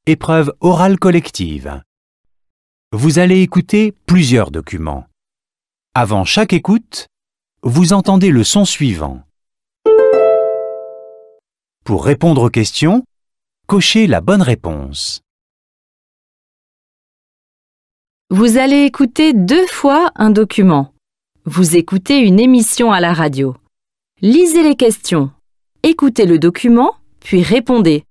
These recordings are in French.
Épreuve orale collective. Vous allez écouter plusieurs documents. Avant chaque écoute, vous entendez le son suivant. Pour répondre aux questions, cochez la bonne réponse. Vous allez écouter 2 fois un document. Vous écoutez une émission à la radio. Lisez les questions. Écoutez le document, puis répondez.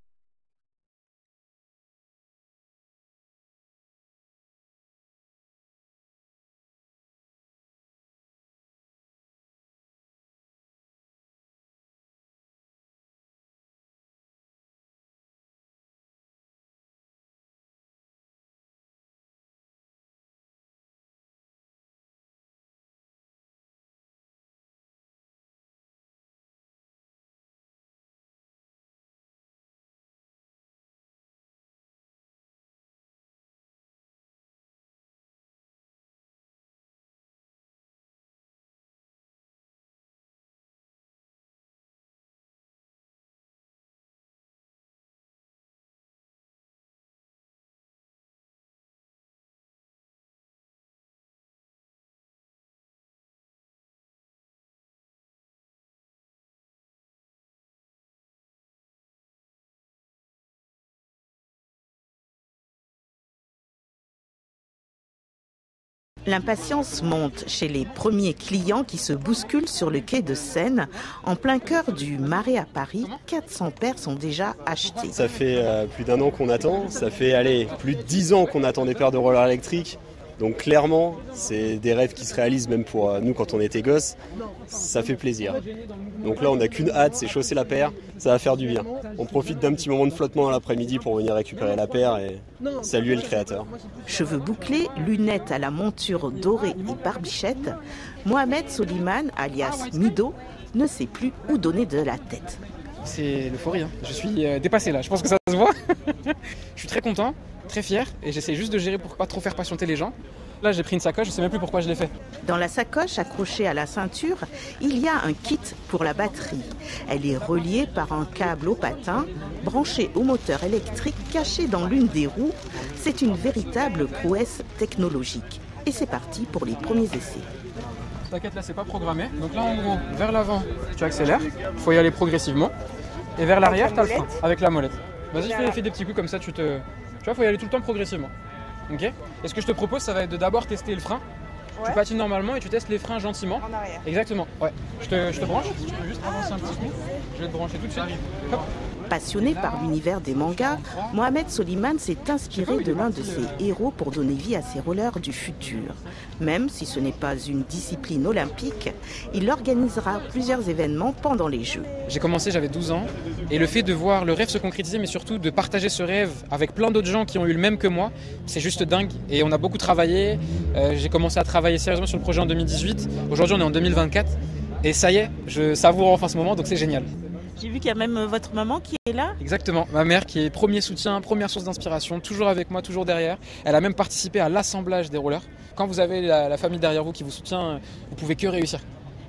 L'impatience monte chez les premiers clients qui se bousculent sur le quai de Seine. En plein cœur du Marais à Paris, 400 paires sont déjà achetées. Ça fait plus d'1 an qu'on attend, ça fait plus de 10 ans qu'on attend des paires de rollers électriques. Donc clairement, c'est des rêves qui se réalisent même pour nous quand on était gosses. Ça fait plaisir. Donc là, on n'a qu'une hâte, c'est chausser la paire, ça va faire du bien. On profite d'un petit moment de flottement dans l'après-midi pour venir récupérer la paire et saluer le créateur. Cheveux bouclés, lunettes à la monture dorée et barbichette, Mohamed Soliman, alias Mido, ne sait plus où donner de la tête. C'est l'euphorie, hein. Je suis dépassé là, je pense que ça se voit. Je suis très content, très fier et j'essaie juste de gérer pour pas trop faire patienter les gens. Là j'ai pris une sacoche, je sais même plus pourquoi je l'ai fait. Dans la sacoche accrochée à la ceinture, il y a un kit pour la batterie. Elle est reliée par un câble au patin, branché au moteur électrique caché dans l'une des roues. C'est une véritable prouesse technologique. Et c'est parti pour les premiers essais. T'inquiète, là c'est pas programmé. Donc là en gros, vers l'avant tu accélères, il faut y aller progressivement. Et vers l'arrière t'as le frein, avec la molette. Vas-y fais des petits coups comme ça, tu vois, faut y aller tout le temps progressivement. Ok. Et ce que je te propose, ça va être de d'abord tester le frein. Ouais. Tu patines normalement et tu testes les freins gentiment. En arrière. Exactement. Ouais. Je te branche. Si tu peux juste avancer un petit coup. Je vais te brancher tout de suite. Hop. Passionné par l'univers des mangas, Mohamed Soliman s'est inspiré de l'un de ses héros pour donner vie à ses rollers du futur. Même si ce n'est pas une discipline olympique, il organisera plusieurs événements pendant les Jeux. J'ai commencé, j'avais 12 ans, et le fait de voir le rêve se concrétiser, mais surtout de partager ce rêve avec plein d'autres gens qui ont eu le même que moi, c'est juste dingue. Et on a beaucoup travaillé, j'ai commencé à travailler sérieusement sur le projet en 2018, aujourd'hui on est en 2024, et ça y est, je savoure enfin ce moment, donc c'est génial. J'ai vu qu'il y a même votre maman qui est là. Exactement, ma mère qui est premier soutien, première source d'inspiration, toujours avec moi, toujours derrière. Elle a même participé à l'assemblage des rollers. Quand vous avez la famille derrière vous qui vous soutient, vous pouvez que réussir.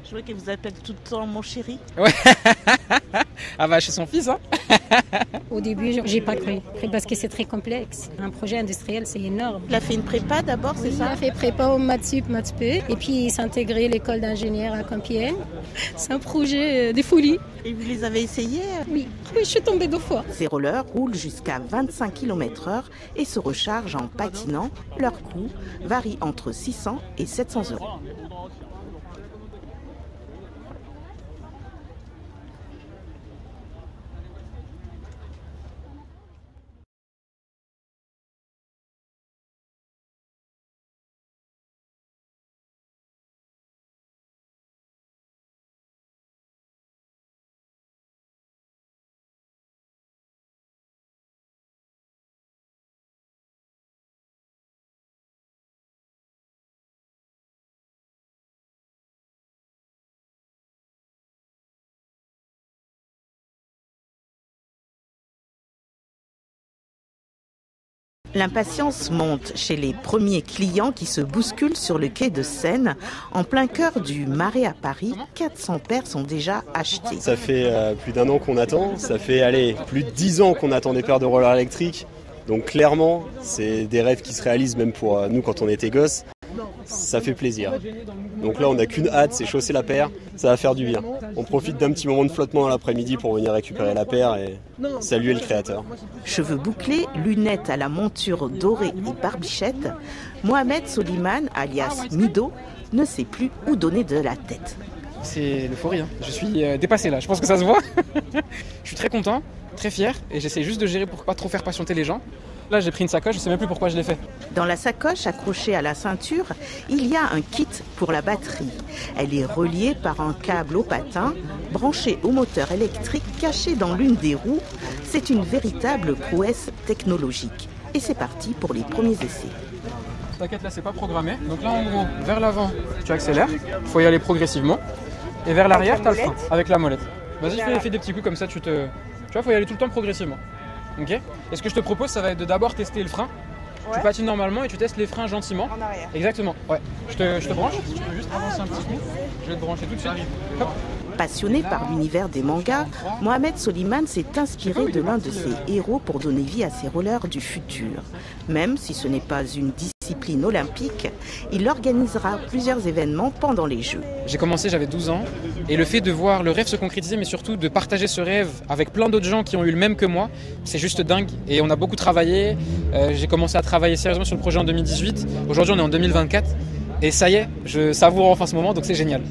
Je vois qu'elle vous appelle tout le temps mon chéri. Ouais. Ah bah chez son fils, hein. Au début, j'ai pas cru parce que c'est très complexe. Un projet industriel, c'est énorme. Il a fait une prépa d'abord, c'est ça? Il a fait prépa au Matsup, Matspe, et puis il s'est intégré l'école d'ingénieur à Compiègne. C'est un projet de folie. Et vous les avez essayés? Oui, je suis tombée 2 fois. Ces rollers roulent jusqu'à 25 km/h et se rechargent en patinant. Leur coût varie entre 600 et 700 €. L'impatience monte chez les premiers clients qui se bousculent sur le quai de Seine. En plein cœur du Marais à Paris, 400 paires sont déjà achetées. Ça fait plus d'1 an qu'on attend, ça fait plus de 10 ans qu'on attend des paires de rollers électriques. Donc clairement, c'est des rêves qui se réalisent même pour nous quand on était gosses. Ça fait plaisir. Donc là, on n'a qu'une hâte, c'est chausser la paire. Ça va faire du bien. On profite d'un petit moment de flottement dans l'après-midi pour venir récupérer la paire et saluer le créateur. Cheveux bouclés, lunettes à la monture dorée et barbichette, Mohamed Soliman, alias Mido, ne sait plus où donner de la tête. C'est l'euphorie, hein. Je suis dépassé là, je pense que ça se voit. Je suis très content, très fier et j'essaie juste de gérer pour pas trop faire patienter les gens. Là j'ai pris une sacoche, je sais même plus pourquoi je l'ai fait. Dans la sacoche accrochée à la ceinture, il y a un kit pour la batterie. Elle est reliée par un câble au patin, branché au moteur électrique caché dans l'une des roues. C'est une véritable prouesse technologique. Et c'est parti pour les premiers essais. T'inquiète, là c'est pas programmé. Donc là en gros, vers l'avant tu accélères, il faut y aller progressivement. Et vers l'arrière t'as le frein, avec la molette. Vas-y fais des petits coups comme ça, tu vois, faut y aller tout le temps progressivement. Ok. Et ce que je te propose, ça va être de d'abord tester le frein. Ouais. Tu patines normalement et tu testes les freins gentiment. En arrière. Exactement. Ouais. Je te branche. Si tu peux juste avancer un petit peu. Je vais te brancher tout de suite. Hop. Passionné par l'univers des mangas, Mohamed Soliman s'est inspiré de l'un de ses héros pour donner vie à ses rollers du futur. Même si ce n'est pas une discipline olympique, il organisera plusieurs événements pendant les Jeux. J'ai commencé, j'avais 12 ans, et le fait de voir le rêve se concrétiser, mais surtout de partager ce rêve avec plein d'autres gens qui ont eu le même que moi, c'est juste dingue. Et on a beaucoup travaillé. J'ai commencé à travailler sérieusement sur le projet en 2018. Aujourd'hui, on est en 2024. Et ça y est, je savoure enfin ce moment, donc c'est génial.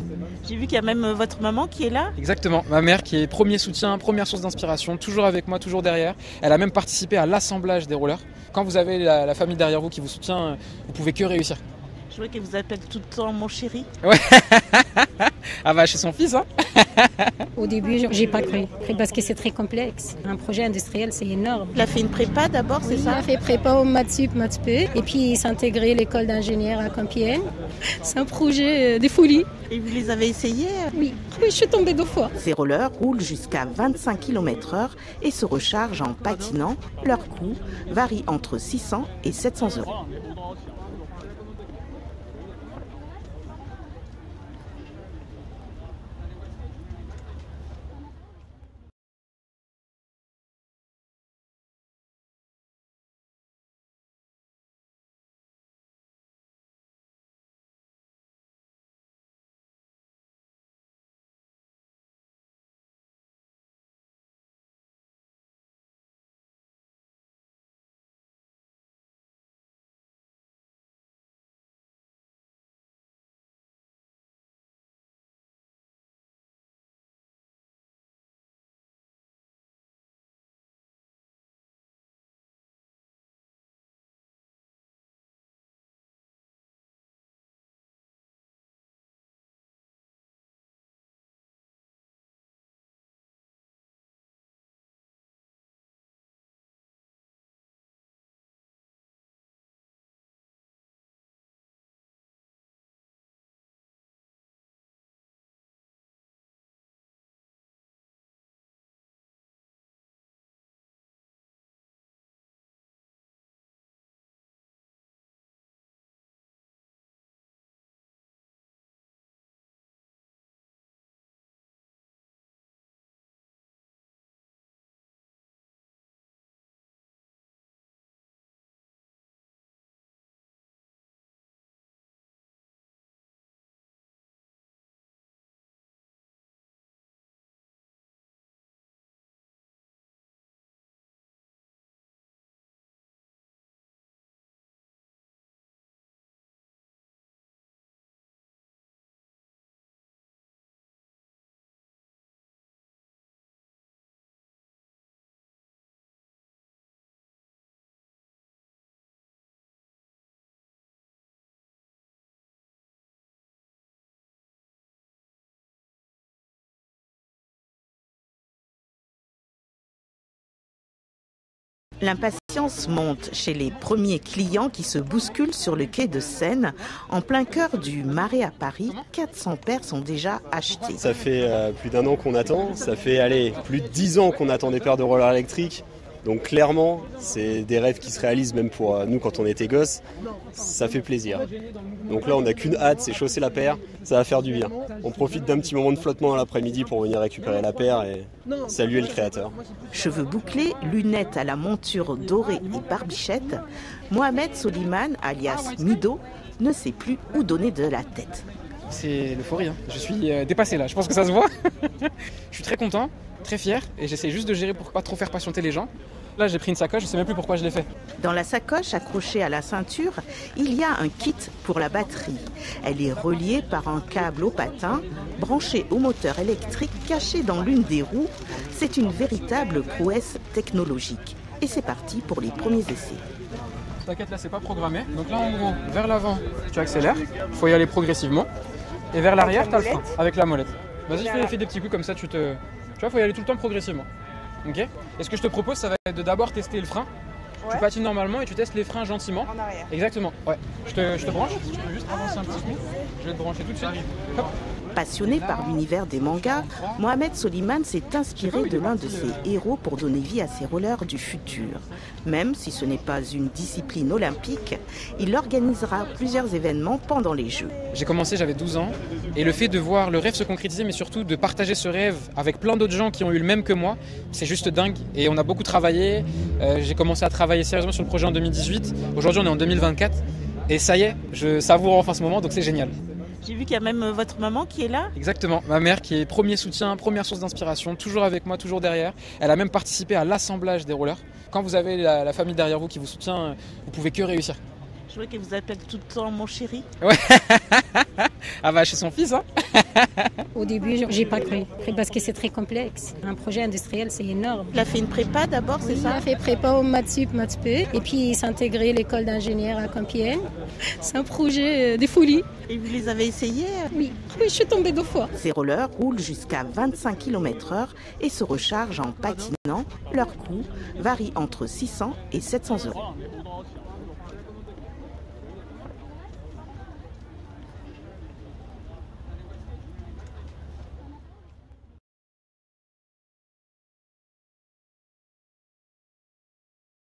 J'ai vu qu'il y a même votre maman qui est là. Exactement, ma mère qui est premier soutien, première source d'inspiration, toujours avec moi, toujours derrière. Elle a même participé à l'assemblage des rollers. Quand vous avez la famille derrière vous qui vous soutient, vous pouvez que réussir. Je vois qu'elle vous appelle tout le temps mon chéri. Ouais. Ah bah chez son fils, hein. Au début, j'ai pas cru parce que c'est très complexe. Un projet industriel, c'est énorme. Il a fait une prépa d'abord, c'est ça? Il a fait prépa au Matsup, Matspé, et puis il s'est intégré à l'école d'ingénieur à Compiègne. C'est un projet de folie. Et vous les avez essayés? Oui, je suis tombée 2 fois. Ces rollers roulent jusqu'à 25 km/h et se rechargent en patinant. Leur coût varie entre 600 et 700 €. L'impatience monte chez les premiers clients qui se bousculent sur le quai de Seine. En plein cœur du Marais à Paris, 400 paires sont déjà achetées. Ça fait plus d'1 an qu'on attend, ça fait plus de 10 ans qu'on attend des paires de rollers électriques. Donc clairement, c'est des rêves qui se réalisent même pour nous quand on était gosses. Ça fait plaisir. Donc là, on n'a qu'une hâte, c'est chausser la paire. Ça va faire du bien. On profite d'un petit moment de flottement dans l'après-midi pour venir récupérer la paire et saluer le créateur. Cheveux bouclés, lunettes à la monture dorée et barbichette, Mohamed Soliman, alias Mido, ne sait plus où donner de la tête. C'est l'euphorie, hein. Je suis dépassé là, je pense que ça se voit. Je suis très content, très fier et j'essaie juste de gérer pour pas trop faire patienter les gens. Là j'ai pris une sacoche, je sais même plus pourquoi je l'ai fait. Dans la sacoche accrochée à la ceinture, il y a un kit pour la batterie. Elle est reliée par un câble au patin, branché au moteur électrique caché dans l'une des roues. C'est une véritable prouesse technologique. Et c'est parti pour les premiers essais. T'inquiète, là c'est pas programmé. Donc là en gros, vers l'avant tu accélères, il faut y aller progressivement. Et vers l'arrière t'as le frein, avec la molette. Vas-y fais des petits coups comme ça, tu vois, faut y aller tout le temps progressivement. Ok. Et ce que je te propose, ça va être de d'abord tester le frein. Ouais. Tu patines normalement et tu testes les freins gentiment. En arrière. Exactement. Ouais. Je te branche. Tu peux juste avancer un petit coup. Je vais te brancher tout de suite. Hop. Passionné par l'univers des mangas, Mohamed Soliman s'est inspiré de l'un de ses héros pour donner vie à ses rollers du futur. Même si ce n'est pas une discipline olympique, il organisera plusieurs événements pendant les Jeux. J'ai commencé, j'avais 12 ans, et le fait de voir le rêve se concrétiser, mais surtout de partager ce rêve avec plein d'autres gens qui ont eu le même que moi, c'est juste dingue. Et on a beaucoup travaillé. J'ai commencé à travailler sérieusement sur le projet en 2018. Aujourd'hui, on est en 2024. Et ça y est, je savoure enfin ce moment, donc c'est génial. J'ai vu qu'il y a même votre maman qui est là. Exactement, ma mère qui est premier soutien, première source d'inspiration, toujours avec moi, toujours derrière. Elle a même participé à l'assemblage des rollers. Quand vous avez la famille derrière vous qui vous soutient, vous pouvez que réussir. Je vois qu'elle vous appelle tout le temps mon chéri. Ouais. Ah bah chez son fils, hein. Au début, j'ai pas cru, parce que c'est très complexe. Un projet industriel, c'est énorme. Il a fait une prépa d'abord, c'est ça? Il a fait prépa au Matsup, Matspé, et puis il s'est intégré l'école d'ingénieur à Compiègne. C'est un projet de folie. Et vous les avez essayés? Oui, je suis tombée 2 fois. Ces rollers roulent jusqu'à 25 km/h et se rechargent en patinant. Leur coût varie entre 600 et 700 euros.